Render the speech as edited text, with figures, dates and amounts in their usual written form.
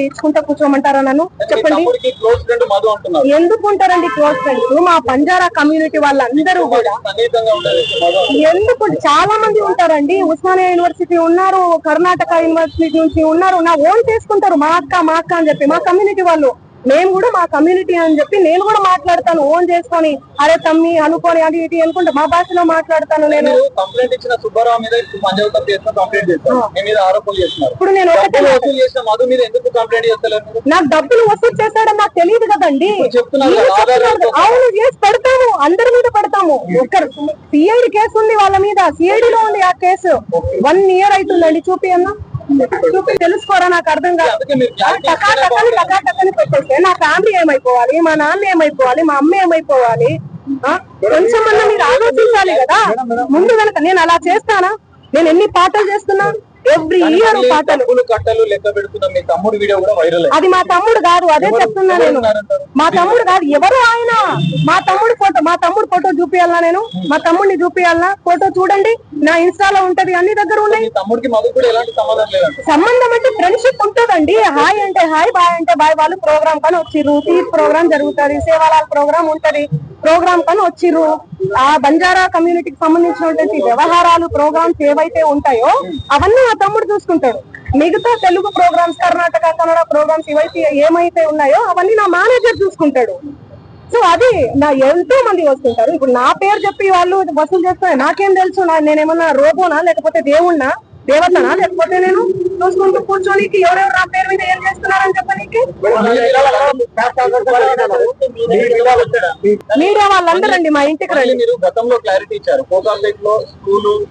ఇచ్చుకుంటా కూర్చోమంటారా నన్ను? చెప్పండి. ఎందుకు ఉంటారండి క్లోజ్ ఫ్రెండ్స్? మా బంజారా కమ్యూనిటీ వాళ్ళందరూ కూడా ఎందుకు చాలా మంది ఉంటారండి. ఉస్మానియా యూనివర్సిటీ ఉన్నారు, కర్ణాటక యూనివర్సిటీ నుంచి ఉన్నారు. నా ఓన్ చేసుకుంటారు మా అక్క అని చెప్పి. మా కమ్యూనిటీ వాళ్ళు, మేము కూడా మా కమ్యూనిటీ అని చెప్పి నేను కూడా మాట్లాడతాను ఓన్ చేసుకొని. అరే తమ్మి అనుకోని అది ఇది అనుకుంటా మా భాషలో మాట్లాడతాను. నేను కంప్లైంట్ ఇచ్చిన సుబ్బారావు మీద కంప్లైంట్ చేస్తున్నారు. ఇప్పుడు నేను నాకు డబ్బులు వసూలు చేశాడని నాకు తెలియదు కదండి. అవును చేసి పెడతాము, అందరి మీద పెడతాము. ఒక్కరు సిఐడి కేసు ఉంది వాళ్ళ మీద, సిఐడిలో ఉంది ఆ కేసు. 1 year అవుతుందండి. చూపి అన్నా, చూపి తెలుసుకోరా, నాకు అర్థం కాదు. టకాటకని పెట్టేస్తే నా ఫ్యామిలీ ఏమైపోవాలి, మా నాన్న ఏమైపోవాలి, మా అమ్మ ఏమైపోవాలి? కొంచెమన్నా మీరు ఆలోచించాలి కదా ముందు వెనక. నేను అలా చేస్తానా? నేను ఎన్ని పాటలు చేస్తున్నా, ఎవ్రీ ఇయర్ పాటలు. కట్టలు లెక్క పెడుతున్నా మీ తమ్ముడు వీడియో కూడా వైరల్. అది మా తమ్ముడు కాదు, అదే చెప్తున్నా నేను. మా తమ్ముడు కాదు, ఎవరు ఆయన? మా తమ్ముడు ఫోటో చూపియాలనా? నేను మా తమ్ముడిని చూపియాలనా? ఫోటో చూడండి, నా ఇన్స్టాలో ఉంటది, అన్ని దగ్గర ఉన్నాయి. తమ్ముడికి మాకు కూడా ఎలాంటి సంబంధం లేదు. సంబంధం అంటే ఫ్రెండ్షిప్ ఉంటదండి. హాయ్ అంటే హాయ్, బాయ్ అంటే బాయ్. వాళ్ళు ప్రోగ్రామ్ కానీ వచ్చిర్రు, తీర్ ప్రోగ్రామ్ జరుగుతుంది, సేవాలాల్ ప్రోగ్రామ్ ఉంటది, ప్రోగ్రామ్ కానీ వచ్చిర్రు. ఆ బంజారా కమ్యూనిటీకి సంబంధించినటువంటి వ్యవహారాలు, ప్రోగ్రామ్స్ ఏవైతే ఉంటాయో అవన్నీ మా తమ్ముడు చూసుకుంటాడు. మిగతా తెలుగు ప్రోగ్రామ్స్, కర్ణాటక కన్నడ ప్రోగ్రామ్స్ ఇవైతే ఏమైతే ఉన్నాయో అవన్నీ నా మేనేజర్ చూసుకుంటాడు. సో అది నా ఎంతో మంది వస్తుంటారు. ఇప్పుడు నా పేరు చెప్పి వాళ్ళు వసూలు చేస్తారు. నాకేం తెలుసు? నేనేమన్నా రోబోనా, లేకపోతే దేవుణ్ణా, దేవతనా? లేకపోతే నేను చూసుకుంటూ కూర్చోనికి ఎవరెవరు నా పేరు మీద ఏం చేస్తున్నారని చెప్పనీకి? మీడియా వాళ్ళందరండి మా ఇంటికి రండి. గతంలో క్లారిటీ ఇచ్చారు.